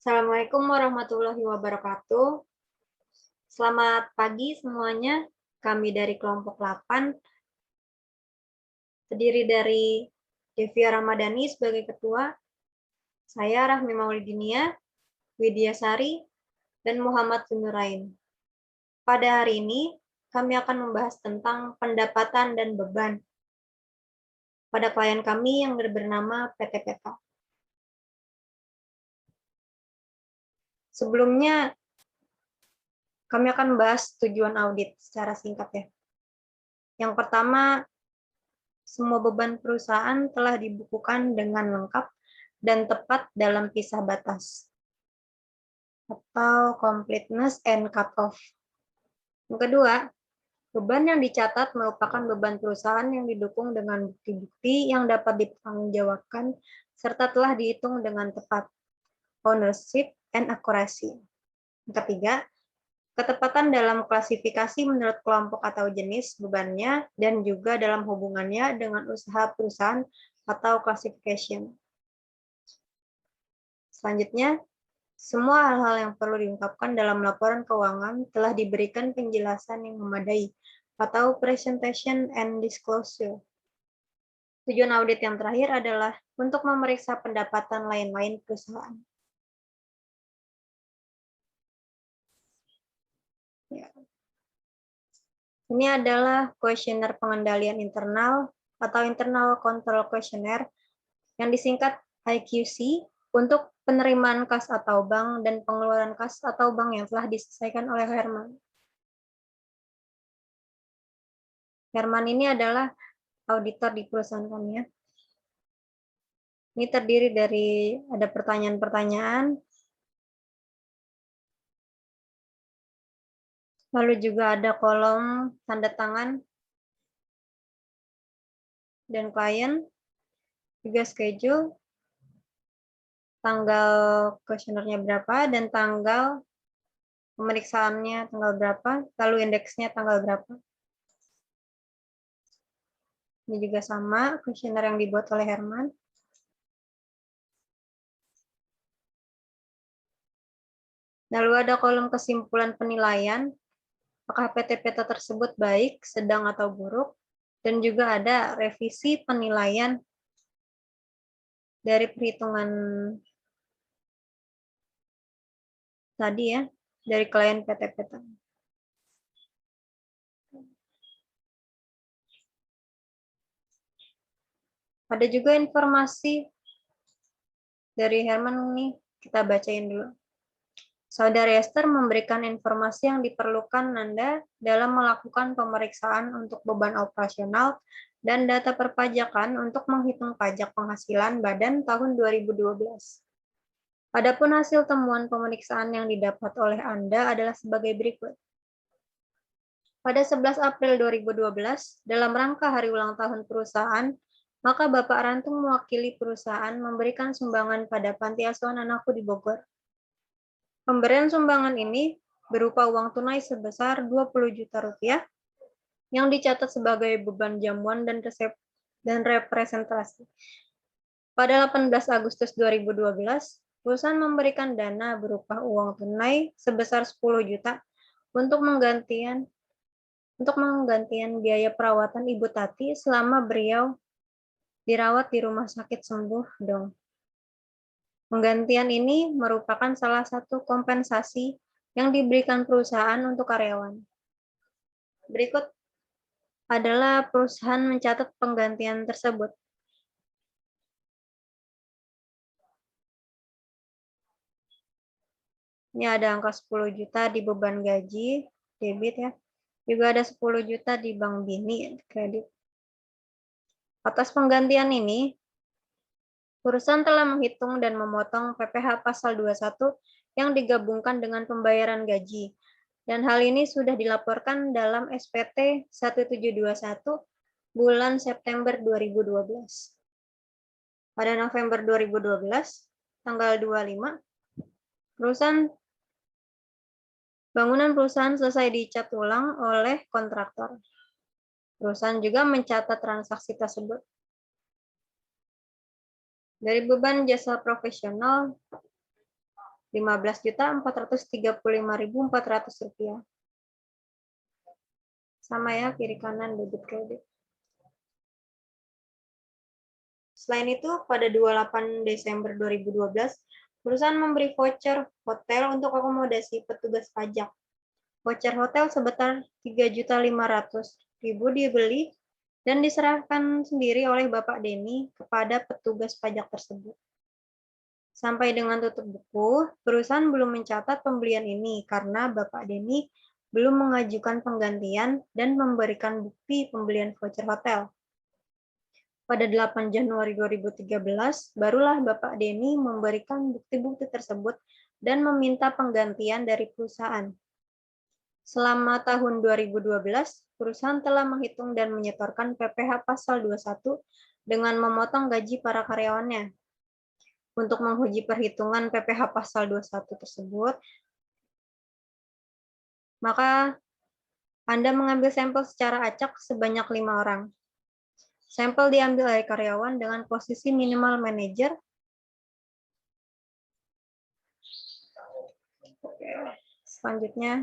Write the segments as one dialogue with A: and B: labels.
A: Assalamualaikum warahmatullahi wabarakatuh. Selamat pagi semuanya. Kami dari kelompok 8, terdiri dari Devia Ramadhani sebagai ketua, saya Rahmi Maulidinia, Widya Sari, dan Muhammad Zunurain. Pada hari ini, kami akan membahas tentang pendapatan dan beban pada klien kami yang bernama PT Peta. Sebelumnya, kami akan membahas tujuan audit secara singkat ya. Yang pertama, semua beban perusahaan telah dibukukan dengan lengkap dan tepat dalam pisah batas atau completeness and cut-off. Yang kedua, beban yang dicatat merupakan beban perusahaan yang didukung dengan bukti-bukti yang dapat dipertanggungjawabkan serta telah dihitung dengan tepat, ownership and accuracy. Yang ketiga, ketepatan dalam klasifikasi menurut kelompok atau jenis bebannya dan juga dalam hubungannya dengan usaha perusahaan atau classification. Selanjutnya, semua hal-hal yang perlu diungkapkan dalam laporan keuangan telah diberikan penjelasan yang memadai atau presentation and disclosure. Tujuan audit yang terakhir adalah untuk memeriksa pendapatan lain-lain perusahaan. Ya. Ini adalah kuesioner pengendalian internal atau internal control questionnaire yang disingkat IQC untuk penerimaan kas atau bank dan pengeluaran kas atau bank yang telah diselesaikan oleh Herman. Herman ini adalah auditor di perusahaan kami ya. Ini terdiri dari ada pertanyaan-pertanyaan, lalu juga ada kolom tanda tangan dan klien, juga schedule, tanggal kuesionernya berapa, dan tanggal pemeriksaannya tanggal berapa, lalu indeksnya tanggal berapa. Ini juga sama, kuesioner yang dibuat oleh Herman. Lalu ada kolom kesimpulan penilaian, apakah PT-PT tersebut baik, sedang, atau buruk, dan juga ada revisi penilaian dari perhitungan tadi ya, dari klien PT-PT. Ada juga informasi dari Herman nih, kita bacain dulu. Saudara Esther memberikan informasi yang diperlukan Anda dalam melakukan pemeriksaan untuk beban operasional dan data perpajakan untuk menghitung pajak penghasilan badan tahun 2012. Adapun hasil temuan pemeriksaan yang didapat oleh Anda adalah sebagai berikut. Pada 11 April 2012, dalam rangka hari ulang tahun perusahaan, maka Bapak Rantung mewakili perusahaan memberikan sumbangan pada Panti Asuhan Anakku di Bogor. Pemberian sumbangan ini berupa uang tunai sebesar 20 juta rupiah yang dicatat sebagai beban jamuan dan representasi. Pada 18 Agustus 2012, perusahaan memberikan dana berupa uang tunai sebesar 10 juta untuk menggantian biaya perawatan Ibu Tati selama beliau dirawat di Rumah Sakit Sembuh Dong. Penggantian ini merupakan salah satu kompensasi yang diberikan perusahaan untuk karyawan. Berikut adalah perusahaan mencatat penggantian tersebut. Ini ada angka 10 juta di beban gaji, debit ya. Juga ada 10 juta di Bank Bini, kredit. Atas penggantian ini, perusahaan telah menghitung dan memotong PPh pasal 21 yang digabungkan dengan pembayaran gaji. Dan hal ini sudah dilaporkan dalam SPT 1721 bulan September 2012. Pada November 2012, tanggal 25, bangunan perusahaan selesai dicat ulang oleh kontraktor. Perusahaan juga mencatat transaksi tersebut. Dari beban jasa profesional, Rp15.435.400. Sama ya, kiri kanan debit kredit. Selain itu, pada 28 Desember 2012, perusahaan memberi voucher hotel untuk akomodasi petugas pajak. Voucher hotel sebesar Rp3.500.000 dibeli dan diserahkan sendiri oleh Bapak Denny kepada petugas pajak tersebut. Sampai dengan tutup buku, perusahaan belum mencatat pembelian ini karena Bapak Denny belum mengajukan penggantian dan memberikan bukti pembelian voucher hotel. Pada 8 Januari 2013, barulah Bapak Denny memberikan bukti-bukti tersebut dan meminta penggantian dari perusahaan. Selama tahun 2012, perusahaan telah menghitung dan menyetorkan PPh Pasal 21 dengan memotong gaji para karyawannya. Untuk menguji perhitungan PPh Pasal 21 tersebut, maka Anda mengambil sampel secara acak sebanyak 5 orang. Sampel diambil dari karyawan dengan posisi minimal manajer. Selanjutnya,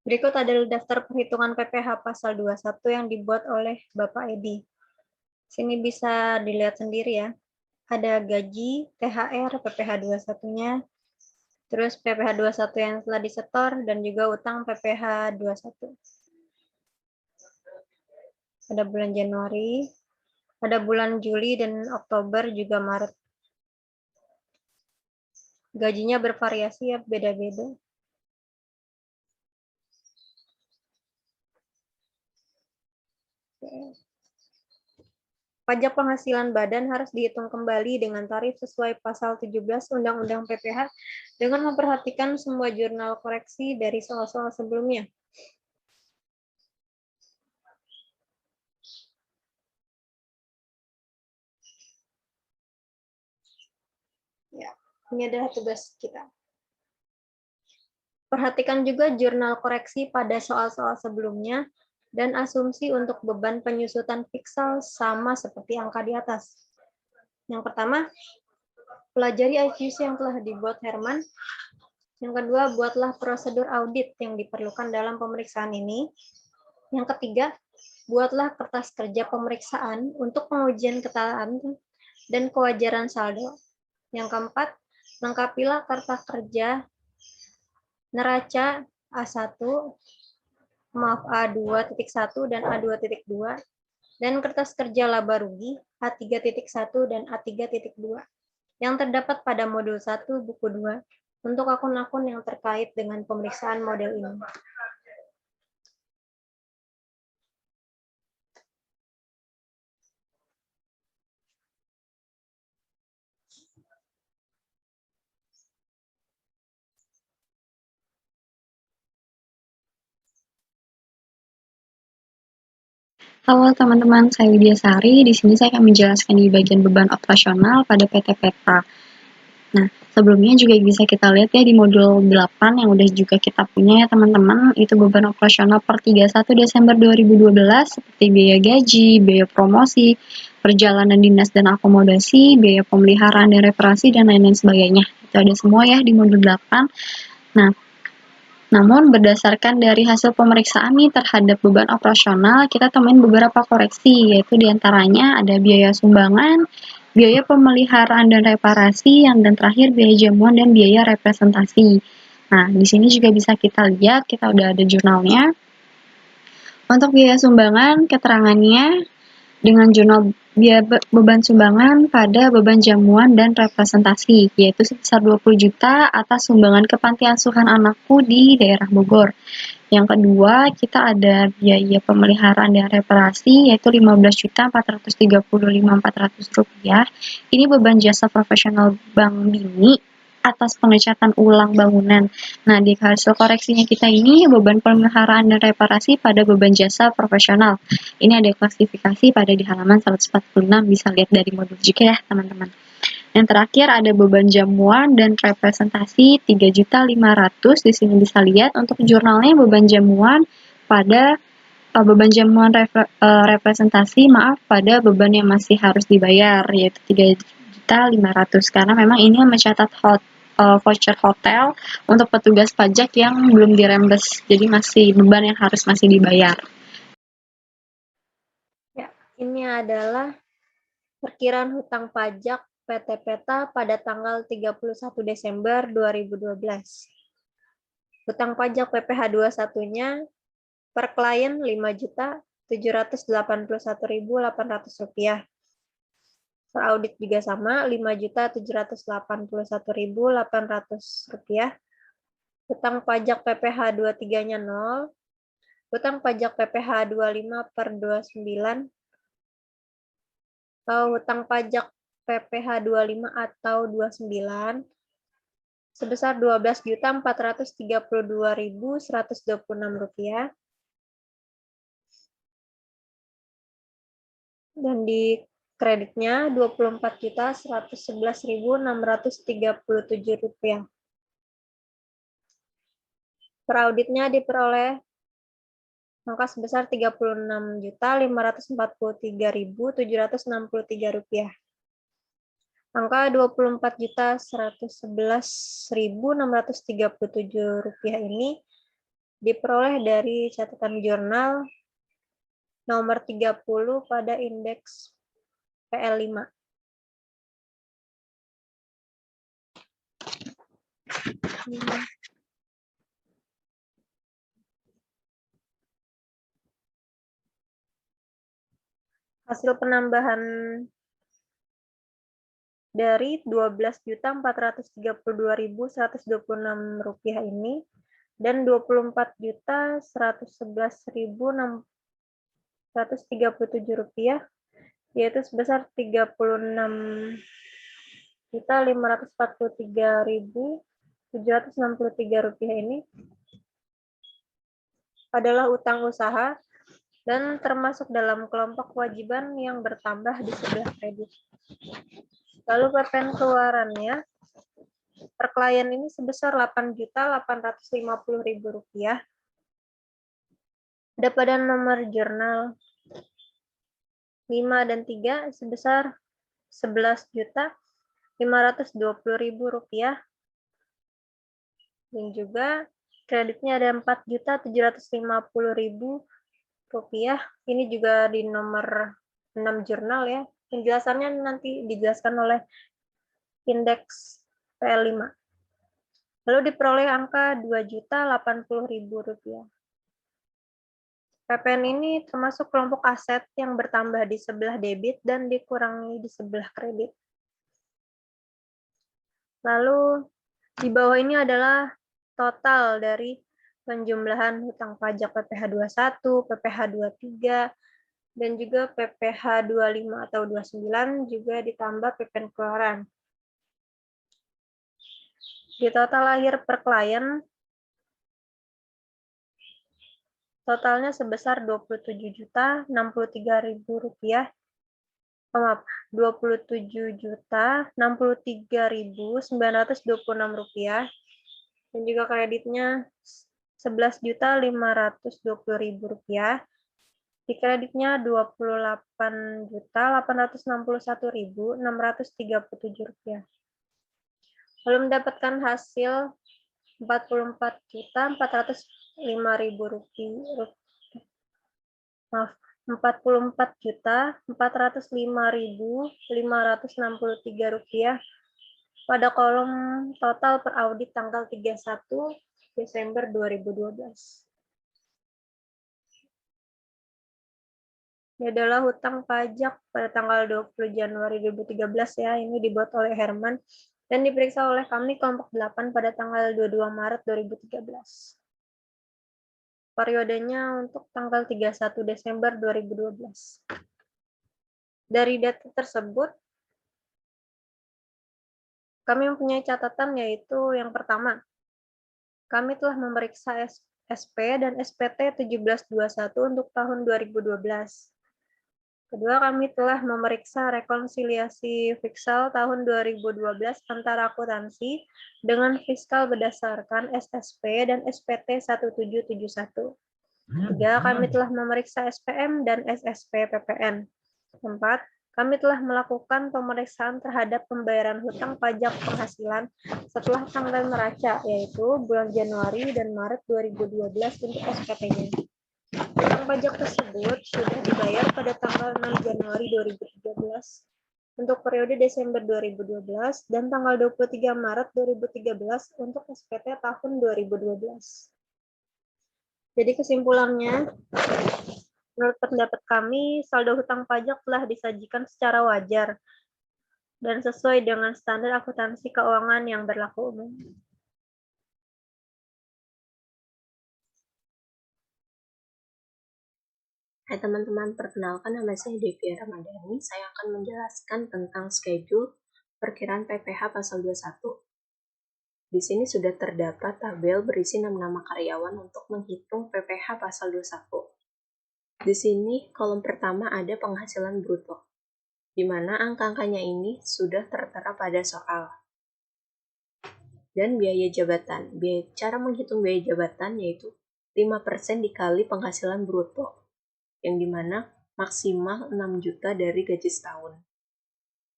A: berikut adalah daftar perhitungan PPh Pasal 21 yang dibuat oleh Bapak Edi. Sini bisa dilihat sendiri ya. Ada gaji, THR, PPh 21-nya, terus PPh 21 yang telah disetor, dan juga utang PPh 21. Ada bulan Januari, ada bulan Juli dan Oktober, juga Maret. Gajinya bervariasi ya, beda-beda. Pajak penghasilan badan harus dihitung kembali dengan tarif sesuai pasal 17 Undang-Undang PPh dengan memperhatikan semua jurnal koreksi dari soal-soal sebelumnya. Ya, ini adalah tugas kita. Perhatikan juga jurnal koreksi pada soal-soal sebelumnya dan asumsi untuk beban penyusutan fiksal sama seperti angka di atas. Yang pertama, pelajari IQC yang telah dibuat Herman. Yang kedua, buatlah prosedur audit yang diperlukan dalam pemeriksaan ini. Yang ketiga, buatlah kertas kerja pemeriksaan untuk pengujian ketaatan dan kewajaran saldo. Yang keempat, lengkapilah kertas kerja neraca A1, A2.1 dan A2.2, dan kertas kerja laba rugi A3.1 dan A3.2 yang terdapat pada modul 1 buku 2 untuk akun-akun yang terkait dengan pemeriksaan model ini.
B: Halo teman-teman, saya Widya Sari. Di sini saya akan menjelaskan di bagian beban operasional pada PT Petra. Nah, sebelumnya juga bisa kita lihat ya di modul 8 yang udah juga kita punya ya teman-teman, itu beban operasional per 31 Desember 2012 seperti biaya gaji, biaya promosi, perjalanan dinas dan akomodasi, biaya pemeliharaan dan reparasi, dan lain-lain sebagainya. Itu ada semua ya di modul 8. Nah, namun berdasarkan dari hasil pemeriksaan nih terhadap beban operasional, kita temuin beberapa koreksi, yaitu diantaranya ada biaya sumbangan, biaya pemeliharaan dan reparasi, dan terakhir biaya jamuan dan biaya representasi. Nah, di sini juga bisa kita lihat, kita udah ada jurnalnya. Untuk biaya sumbangan, keterangannya dengan jurnal biaya beban sumbangan pada beban jamuan dan representasi, yaitu sebesar 20 juta atas sumbangan ke panti asuhan anakku di daerah Bogor. Yang kedua, kita ada biaya pemeliharaan dan reparasi, yaitu 15.435.400 rupiah. Ini beban jasa profesional Bank Bini atas pengecatan ulang bangunan. Nah, di hasil koreksinya kita ini beban pemeliharaan dan reparasi pada beban jasa profesional. Ini ada klasifikasi pada di halaman 146, bisa lihat dari modul juga ya teman-teman. Yang terakhir ada beban jamuan dan representasi 3.500.000. Di sini bisa lihat untuk jurnalnya beban jamuan pada representasi pada beban yang masih harus dibayar, yaitu 4.500.000 karena memang ini mencatat voucher hotel untuk petugas pajak yang belum dirembes, jadi masih beban yang masih dibayar.
A: Ya, ini adalah perkiraan hutang pajak PT Peta pada tanggal 31 Desember 2012. Hutang pajak PPh 21-nya per klien Rp5.781.800. Per audit juga sama, Rp5.781.800. Hutang pajak PPh 23-nya 0. Hutang pajak PPh 25 per 29. Atau hutang pajak PPh 25 atau 29 sebesar Rp12.432.126. Dan di kreditnya Rp24.111.637. Per auditnya diperoleh angka sebesar Rp36.543.763. Angka Rp24.111.637 ini diperoleh dari catatan jurnal nomor 30 pada indeks PL5. Hasil penambahan dari Rp12.432.126 ini dan Rp24.111.637 yaitu sebesar Rp35.543.763 ini adalah utang usaha dan termasuk dalam kelompok kewajiban yang bertambah di sebelah kredit. Lalu PPN keluarannya per klien ini sebesar Rp8.850.000. Ada pada nomor jurnal 5 dan 3 sebesar Rp11.520.000. Dan juga kreditnya ada Rp4.750.000. Ini juga di nomor 6 jurnal ya. Penjelasannya nanti dijelaskan oleh indeks PL5. Lalu diperoleh angka Rp2.080.000. PPN ini termasuk kelompok aset yang bertambah di sebelah debit dan dikurangi di sebelah kredit. Lalu di bawah ini adalah total dari penjumlahan hutang pajak PPh 21, PPh 23, dan juga PPh 25 atau 29 juga ditambah PPN keluaran. Di total akhir per klien, totalnya sebesar Rp27.063.000. Maaf, Rp27.063.926 dan juga kreditnya Rp11.520.000. Di kreditnya Rp28.861.637. Lalu mendapatkan hasil Rp44.405.000. Maaf, Rp44.405.563 pada kolom total per audit tanggal 31 Desember 2012. Ini adalah hutang pajak pada tanggal 20 Januari 2013 ya. Ini dibuat oleh Herman dan diperiksa oleh kami kelompok 8 pada tanggal 22 Maret 2013. Periodenya untuk tanggal 31 Desember 2012. Dari data tersebut, kami mempunyai catatan yaitu yang pertama, kami telah memeriksa SP dan SPT 1721 untuk tahun 2012. Kedua, kami telah memeriksa rekonsiliasi fiskal tahun 2012 antara akuntansi dengan fiskal berdasarkan SSP dan SPT 1771. Tiga, kami telah memeriksa SPM dan SSP PPN. 4, Kami telah melakukan pemeriksaan terhadap pembayaran hutang pajak penghasilan setelah tanggal neraca, yaitu bulan Januari dan Maret 2012 untuk SPT-nya. Hutang pajak tersebut sudah dibayar pada tanggal 6 Januari 2013 untuk periode Desember 2012 dan tanggal 23 Maret 2013 untuk SPT tahun 2012. Jadi kesimpulannya, menurut pendapat kami, saldo hutang pajak telah disajikan secara wajar dan sesuai dengan standar akuntansi keuangan yang berlaku umum.
C: Hai teman-teman, perkenalkan nama saya Devia Ramadhani. Saya akan menjelaskan tentang schedule perkiraan PPh pasal 21. Di sini sudah terdapat tabel berisi 6 nama karyawan untuk menghitung PPh pasal 21. Di sini kolom pertama ada penghasilan bruto, di mana angka-angkanya ini sudah tertera pada soal. Dan biaya jabatan. Cara menghitung biaya jabatan yaitu 5% dikali penghasilan bruto, yang dimana maksimal 6 juta dari gaji setahun.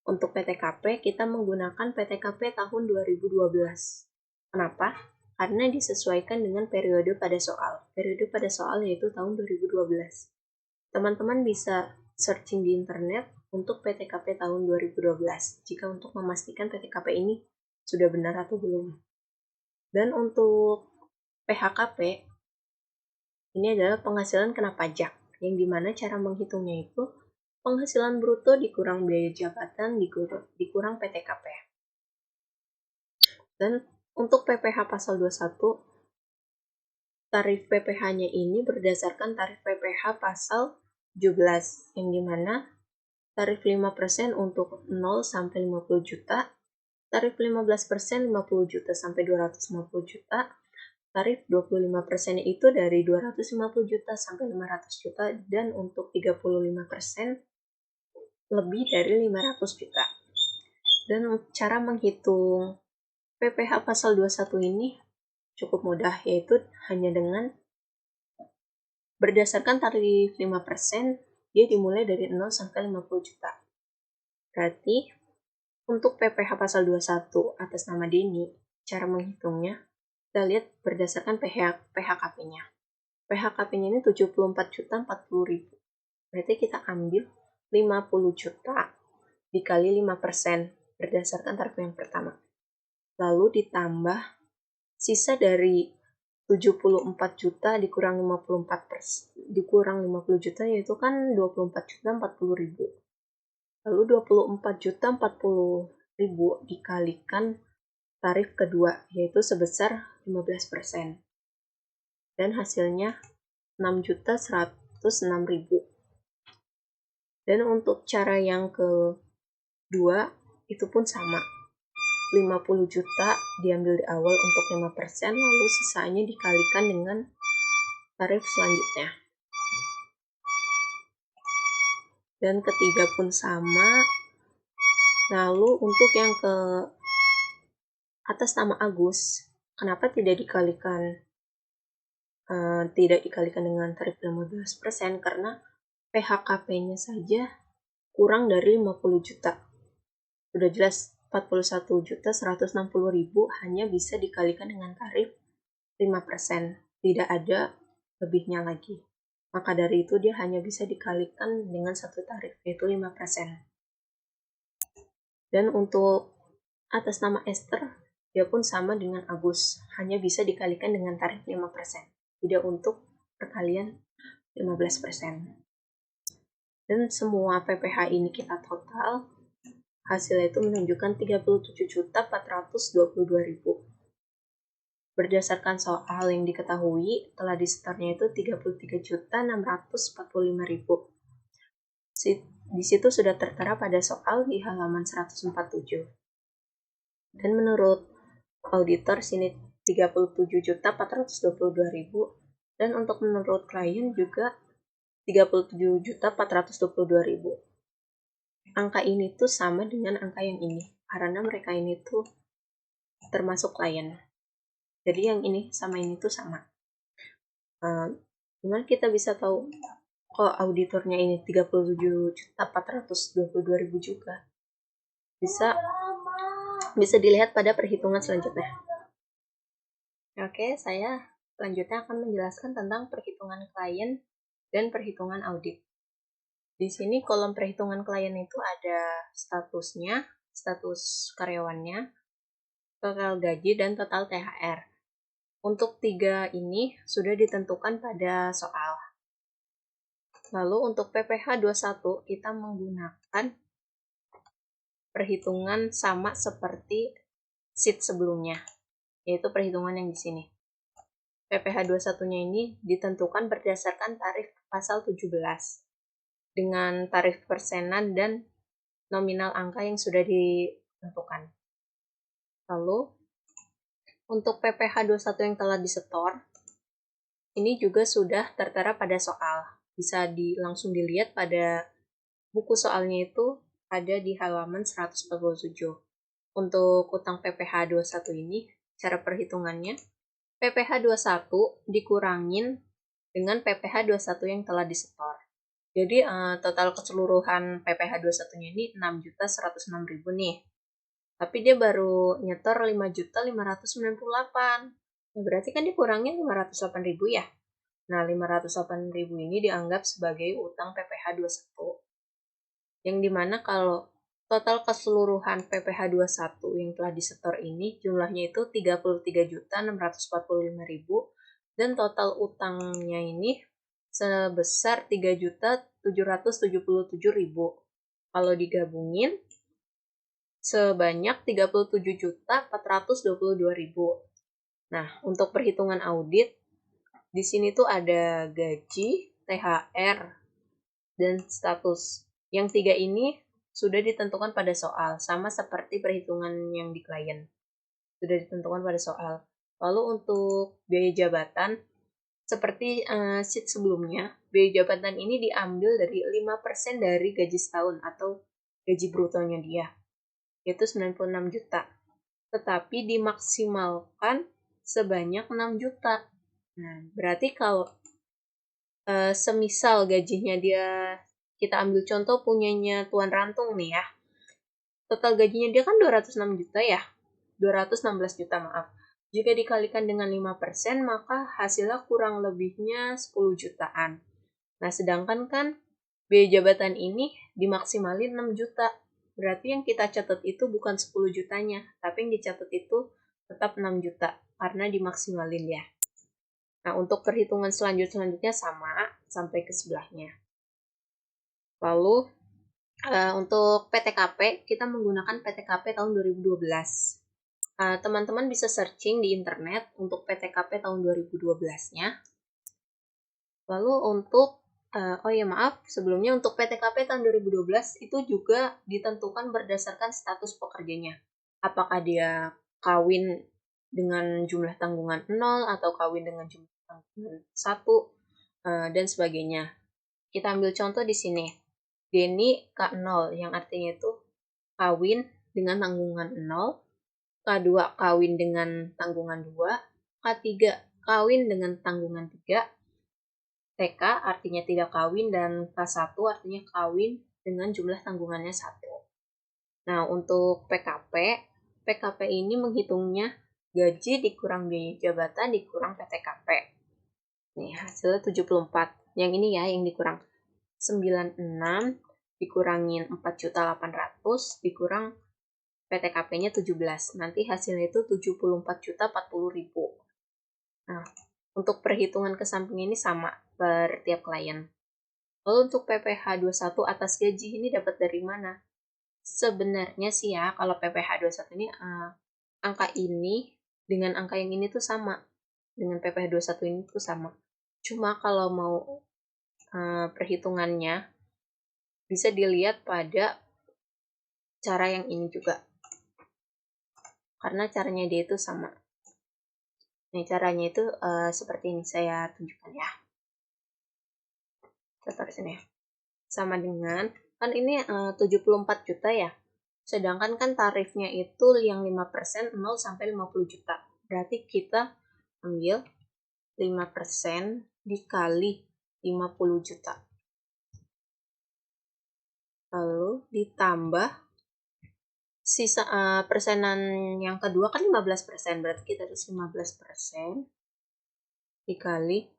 C: Untuk PTKP, kita menggunakan PTKP tahun 2012. Kenapa? Karena disesuaikan dengan periode pada soal. Periode pada soal yaitu tahun 2012. Teman-teman bisa searching di internet untuk PTKP tahun 2012, jika untuk memastikan PTKP ini sudah benar atau belum. Dan untuk PHKP, ini adalah penghasilan kena pajak, yang dimana cara menghitungnya itu penghasilan bruto dikurang biaya jabatan dikurang PTKP. Dan untuk PPh pasal 21, tarif PPh-nya ini berdasarkan tarif PPh pasal 17, yang dimana tarif 5% untuk 0 sampai 50 juta, tarif 15% 50 juta sampai 250 juta, tarif 25% itu dari 250 juta sampai 500 juta, dan untuk 35% lebih dari 500 juta. Dan cara menghitung PPh pasal 21 ini cukup mudah, yaitu hanya dengan berdasarkan tarif 5%, dia dimulai dari 0 sampai 50 juta. Berarti untuk PPh pasal 21 atas nama Denny, cara menghitungnya, kita lihat berdasarkan PHKP-nya. PHKP-nya ini 74.040.000. Berarti kita ambil 50 juta dikali 5% berdasarkan tarif yang pertama. Lalu ditambah sisa dari 74 juta dikurang 50 juta, yaitu kan 24.040.000. Lalu 24.040.000 dikalikan tarif kedua, yaitu sebesar 15%. Dan hasilnya 6.106.000. Dan untuk cara yang kedua, itu pun sama. 50 juta diambil di awal untuk 5%, lalu sisanya dikalikan dengan tarif selanjutnya. Dan ketiga pun sama. Lalu untuk yang ke atas nama Agus, kenapa tidak dikalikan dengan tarif 15%? Karena PHKP-nya saja kurang dari 50 juta. Sudah jelas 41.160.000 hanya bisa dikalikan dengan tarif 5%. Tidak ada lebihnya lagi. Maka dari itu dia hanya bisa dikalikan dengan satu tarif, yaitu 5%. Dan untuk atas nama Esther, dia pun sama dengan Agus, hanya bisa dikalikan dengan tarif 5%. Tidak untuk perkalian 15%. Dan semua PPh ini kita total, hasilnya itu menunjukkan 37.422.000. Berdasarkan soal yang diketahui, telah disetornya itu 33.645.000. Di situ sudah tertera pada soal di halaman 147. Dan menurut auditor sini 37.422.000, dan untuk menurut klien juga 37.422.000. Angka ini tuh sama dengan angka yang ini, karena mereka ini tuh termasuk klien. Jadi yang ini sama ini tuh sama. Gimana kita bisa tahu kok auditornya ini 37.422.000 juga. Bisa dilihat pada perhitungan selanjutnya. Oke, saya selanjutnya akan menjelaskan tentang perhitungan klien dan perhitungan audit. Di sini kolom perhitungan klien itu ada statusnya, status karyawannya, total gaji, dan total THR. Untuk 3 ini sudah ditentukan pada soal. Lalu untuk PPh 21 kita menggunakan perhitungan sama seperti sheet sebelumnya, yaitu perhitungan yang di sini. PPh 21-nya ini ditentukan berdasarkan tarif pasal 17 dengan tarif persenan dan nominal angka yang sudah ditentukan. Lalu untuk PPh 21 yang telah disetor, ini juga sudah tertera pada soal. Bisa langsung dilihat pada buku soalnya itu ada di halaman 147. Untuk utang PPh 21 ini, cara perhitungannya, PPh 21 dikurangin dengan PPh 21 yang telah disetor. Jadi total keseluruhan PPh 21-nya ini 6.106.000 nih. Tapi dia baru nyetor 5.598. Nah, berarti kan dikurangin 508.000 ya. Nah, 508.000 ini dianggap sebagai utang PPh 21. Yang dimana kalau total keseluruhan PPh 21 yang telah disetor ini jumlahnya itu 33.645.000 dan total utangnya ini sebesar 3.777.000. Kalau digabungin sebanyak 37.422.000. Nah, untuk perhitungan audit di sini tuh ada gaji, THR, dan status. Yang 3 ini sudah ditentukan pada soal, sama seperti perhitungan yang di klien. Sudah ditentukan pada soal. Lalu untuk biaya jabatan, seperti sheet sebelumnya, biaya jabatan ini diambil dari 5% dari gaji setahun atau gaji brutonya dia, yaitu 96 juta. Tetapi dimaksimalkan sebanyak 6 juta. Nah, berarti kalau semisal gajinya kita ambil contoh punyanya Tuan Rantung nih ya. Total gajinya dia kan 206 juta ya. 216 juta maaf. Jika dikalikan dengan 5%, maka hasilnya kurang lebihnya 10 jutaan. Nah, sedangkan kan biaya jabatan ini dimaksimalin 6 juta. Berarti yang kita catat itu bukan 10 jutanya, tapi yang dicatat itu tetap 6 juta, karena dimaksimalin ya. Nah, untuk perhitungan selanjutnya sama, sampai ke sebelahnya. Lalu, untuk PTKP, kita menggunakan PTKP tahun 2012. Teman-teman bisa searching di internet untuk PTKP tahun 2012-nya. Lalu untuk, sebelumnya untuk PTKP tahun 2012 itu juga ditentukan berdasarkan status pekerjanya. Apakah dia kawin dengan jumlah tanggungan 0 atau kawin dengan jumlah tanggungan 1, dan sebagainya. Kita ambil contoh di sini. Denny K0 yang artinya itu kawin dengan tanggungan 0, K2 kawin dengan tanggungan 2, K3 kawin dengan tanggungan 3, TK artinya tidak kawin, dan K1 artinya kawin dengan jumlah tanggungannya 1. Nah, untuk PKP ini menghitungnya gaji dikurang biaya jabatan dikurang PTKP. Nih, hasilnya 74. Yang ini ya yang dikurang. 96 dikurangin 4.800.000 dikurang PTKP-nya 17. Nanti hasilnya itu 74.040.000. Nah, untuk perhitungan ke samping ini sama per tiap klien. Lalu untuk PPh 21 atas gaji ini dapat dari mana? Sebenarnya sih ya, kalau PPh 21 ini angka ini dengan angka yang ini tuh sama. Dengan PPh 21 ini tuh sama. Cuma kalau mau perhitungannya bisa dilihat pada cara yang ini juga. Karena caranya dia itu sama. Nah, caranya itu seperti ini saya tunjukkan ya. Kita taruh sini ya. Sama dengan, kan ini 74 juta ya. Sedangkan kan tarifnya itu yang 5% 0 sampai 50 juta. Berarti kita ambil 5% dikali 50 juta. lalu ditambah sisa persenan yang kedua kan 15%, berarti kita harus 15% dikali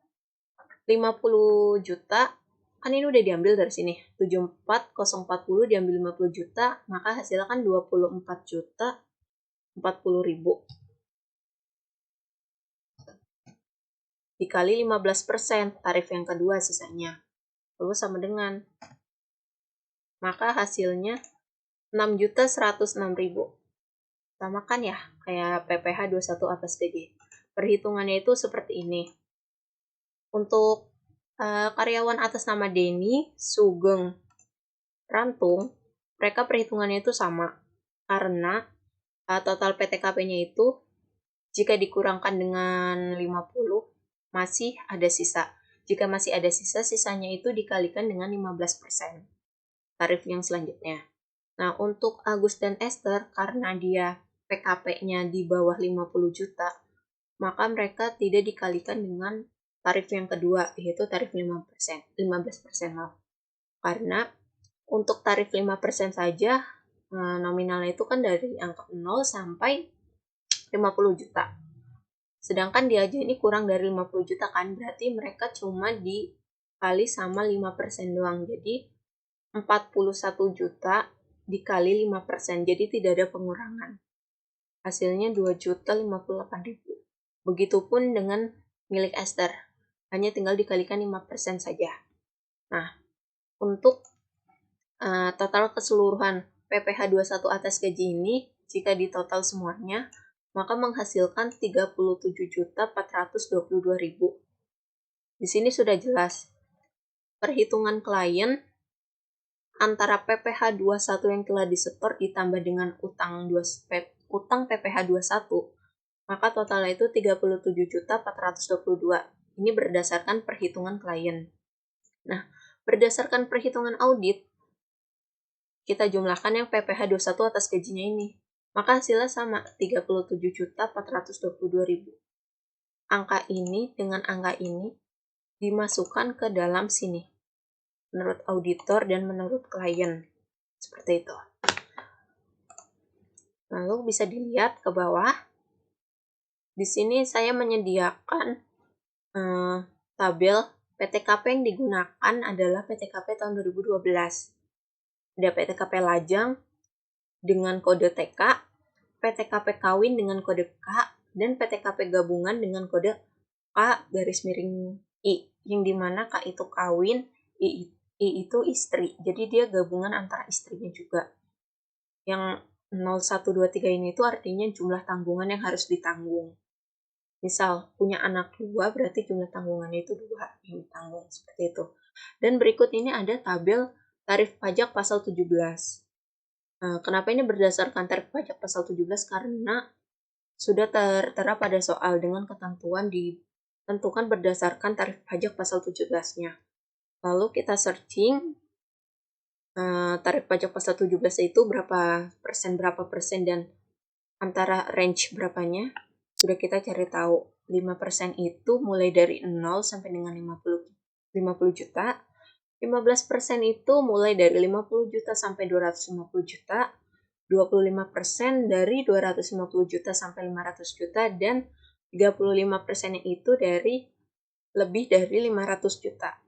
C: 50 juta, kan ini udah diambil dari sini, 74.040 diambil 50 juta, maka hasilnya kan 24.040.000 dikali 15% tarif yang kedua sisanya, lalu sama dengan, maka hasilnya 6.106.000. Sama kan ya, kayak PPh 21 atas gaji. Perhitungannya itu seperti ini. Untuk karyawan atas nama Denny, Sugeng, Rantung, mereka perhitungannya itu sama. Karena total PTKP-nya itu jika dikurangkan dengan 50, masih ada sisa. Jika masih ada sisa, sisanya itu dikalikan dengan 15%. Tarif yang selanjutnya. Nah, untuk Agus dan Esther, karena dia PKP-nya di bawah 50 juta, maka mereka tidak dikalikan dengan tarif yang kedua, yaitu tarif 15%. Karena untuk tarif 5% saja, nominalnya itu kan dari angka 0 sampai 50 juta. Sedangkan dia aja ini kurang dari 50 juta kan, berarti mereka cuma dikali sama 5% doang. Jadi 41 juta dikali 5%, jadi tidak ada pengurangan. Hasilnya 2.058.000. Begitupun dengan milik Esther, hanya tinggal dikalikan 5% saja. Nah, untuk total keseluruhan PPh 21 atas gaji ini, jika ditotal semuanya, maka menghasilkan 37.422.000. Di sini sudah jelas, perhitungan klien antara PPh 21 yang telah disetor ditambah dengan utang PPh 21, maka totalnya itu 37.422. Ini berdasarkan perhitungan klien. Nah, berdasarkan perhitungan audit, kita jumlahkan yang PPh 21 atas gajinya ini. Maka hasilnya sama, 37.422.000. Angka ini dengan angka ini dimasukkan ke dalam sini, menurut auditor dan menurut klien. Seperti itu. Lalu bisa dilihat ke bawah. Di sini saya menyediakan tabel PTKP yang digunakan adalah PTKP tahun 2012. Ada PTKP lajang dengan kode TK, PTKP kawin dengan kode K, dan PTKP gabungan dengan kode K_I, yang dimana K itu kawin, I itu istri. Jadi dia gabungan antara istrinya juga. Yang 0123 ini itu artinya jumlah tanggungan yang harus ditanggung. Misal punya anak 2, berarti jumlah tanggungannya itu 2 yang ditanggung, seperti itu. Dan berikut ini ada tabel tarif pajak pasal 17. Kenapa ini berdasarkan tarif pajak pasal 17? Karena sudah tertera pada soal dengan ketentuan ditentukan berdasarkan tarif pajak pasal 17-nya. Lalu kita searching tarif pajak pasal 17 itu berapa persen, dan antara range berapanya. Sudah kita cari tahu, 5% itu mulai dari 0 sampai dengan 50 juta, 15% itu mulai dari 50 juta sampai 250 juta, 25% dari 250 juta sampai 500 juta, dan 35% itu dari lebih dari 500 juta.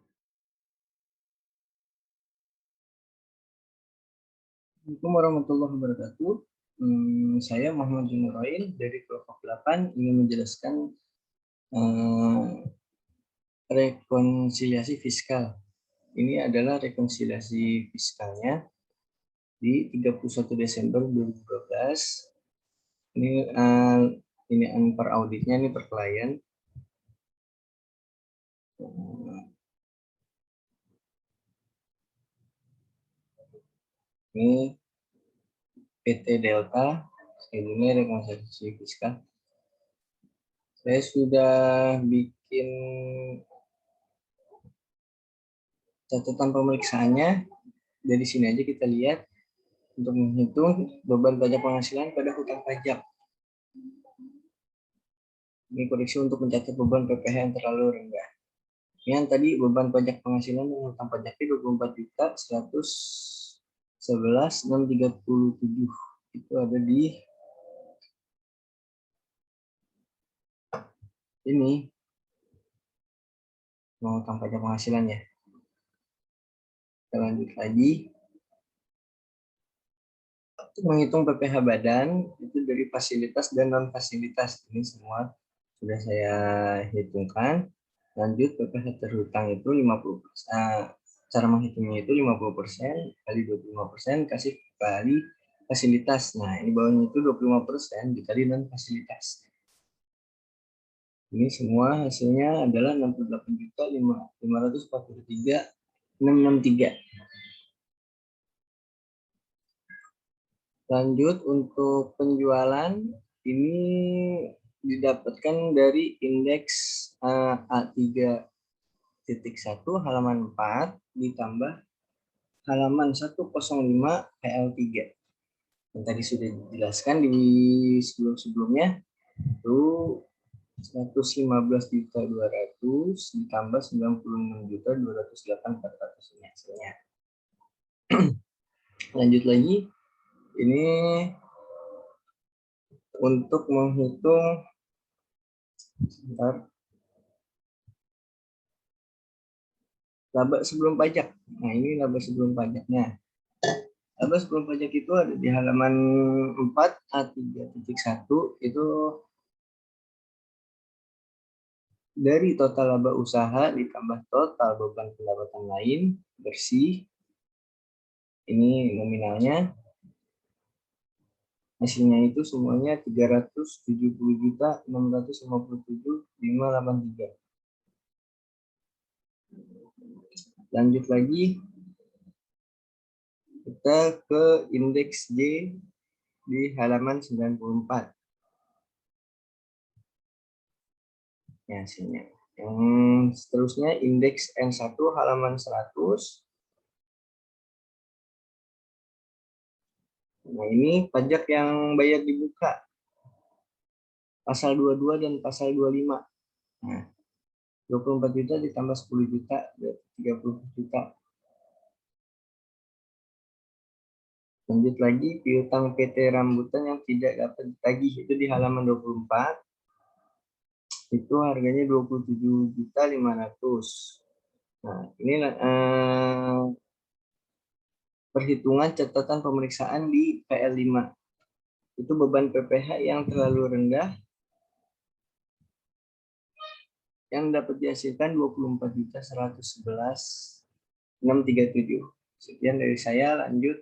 D: Assalamualaikum warahmatullahi wabarakatuh. Saya Muhammad Junurain dari kelompok 8 ingin menjelaskan rekonsiliasi fiskal. Ini adalah rekonsiliasi fiskalnya di 31 Desember 2012. Ini per auditnya, ini per klien. Ini PT Delta, ini rekonsiliasi fiskal. Saya sudah bikin catatan pemeriksaannya. Dari sini aja kita lihat untuk menghitung beban pajak penghasilan pada hutang pajak. Ini koreksi untuk mencatat beban PPh yang terlalu rendah. Yang tadi beban pajak penghasilan dan hutang pajaknya 24.100 11.637 itu ada di ini menghutang pajak penghasilan ya. Kita lanjut lagi. Untuk menghitung PPh badan itu dari fasilitas dan non fasilitas, ini semua sudah saya hitungkan. Lanjut PPh terhutang itu 50%. Cara menghitungnya itu 50% kali 25% kasih kali fasilitas. Nah, ini bawahnya itu 25% dikali non fasilitas. Ini semua hasilnya adalah 68.543.663. Lanjut untuk penjualan, ini didapatkan dari indeks A3.1 halaman 4 ditambah halaman 105 PL3. Yang tadi sudah dijelaskan di sebelum-sebelumnya, itu 115.200 ditambah 96.208.400 ini hasilnya. Lanjut lagi, ini untuk menghitung laba sebelum pajak. Nah, ini laba sebelum pajaknya. Laba sebelum pajak itu ada di halaman 4 A3.1 itu dari total laba usaha ditambah total beban pendapatan lain bersih. Ini nominalnya. Hasilnya itu semuanya 370.657.583. Lanjut lagi, kita ke indeks J di halaman 94. Ya, hasilnya. Yang seterusnya indeks N1 halaman 100. Nah, ini pajak yang bayar dibuka. Pasal 22 dan pasal 25. Nah, 24 juta ditambah 10 juta, 30 juta. Lanjut lagi, piutang PT Rambutan yang tidak dapat ditagih itu di halaman 24. Itu harganya 27.500. Nah, ini perhitungan catatan pemeriksaan di PL5. Itu beban PPh yang terlalu rendah yang dapat dihasilkan 24.111.637. Sekian dari saya, lanjut.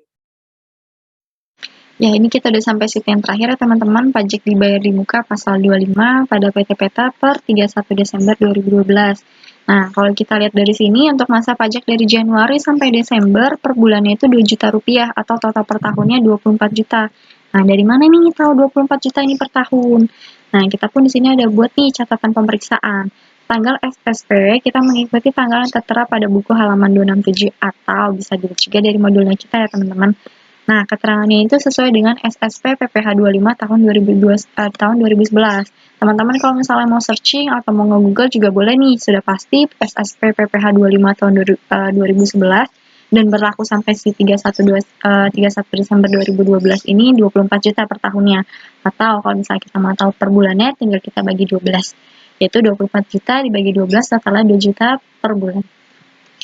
B: Ya, ini kita udah sampai sheet yang terakhir ya teman-teman, pajak dibayar di muka pasal 25 pada PT Peta per 31 Desember 2012. Nah, kalau kita lihat dari sini untuk masa pajak dari Januari sampai Desember per bulannya itu 2 juta rupiah atau total per tahunnya 24 juta. Nah, dari mana nih tahu 24 juta ini per tahun? Nah, kita pun di sini ada buat nih catatan pemeriksaan. Tanggal SSP kita mengikuti tanggal yang tertera pada buku halaman 267 atau bisa dilihat juga dari modulnya kita ya teman-teman. Nah, keterangannya itu sesuai dengan SSP PPh 25 tahun 2011. Teman-teman kalau misalnya mau searching atau mau nge-google juga boleh nih, sudah pasti SSP PPh 25 tahun 2011 dan berlaku sampai si 31 Desember 2012 ini 24 juta per tahunnya. Atau kalau misalnya kita mau tahu per bulannya, tinggal kita bagi 12. Yaitu 24 juta dibagi 12 setelah 2 juta per bulan.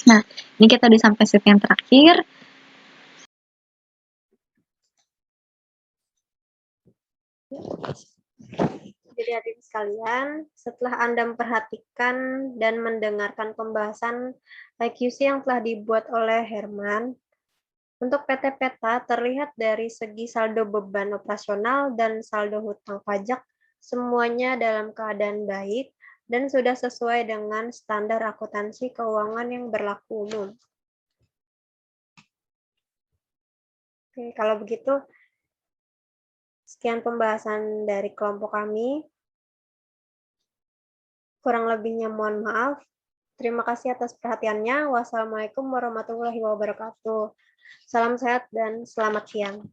B: Nah, ini kita udah sampai sheet yang terakhir.
A: Jadi hadirin sekalian, setelah Anda memperhatikan dan mendengarkan pembahasan IQC yang telah dibuat oleh Herman, untuk PT Peta terlihat dari segi saldo beban operasional dan saldo hutang pajak semuanya dalam keadaan baik dan sudah sesuai dengan standar akuntansi keuangan yang berlaku umum. Oke, kalau begitu sekian pembahasan dari kelompok kami. Kurang lebihnya mohon maaf. Terima kasih atas perhatiannya. Wassalamualaikum warahmatullahi wabarakatuh. Salam sehat dan selamat siang.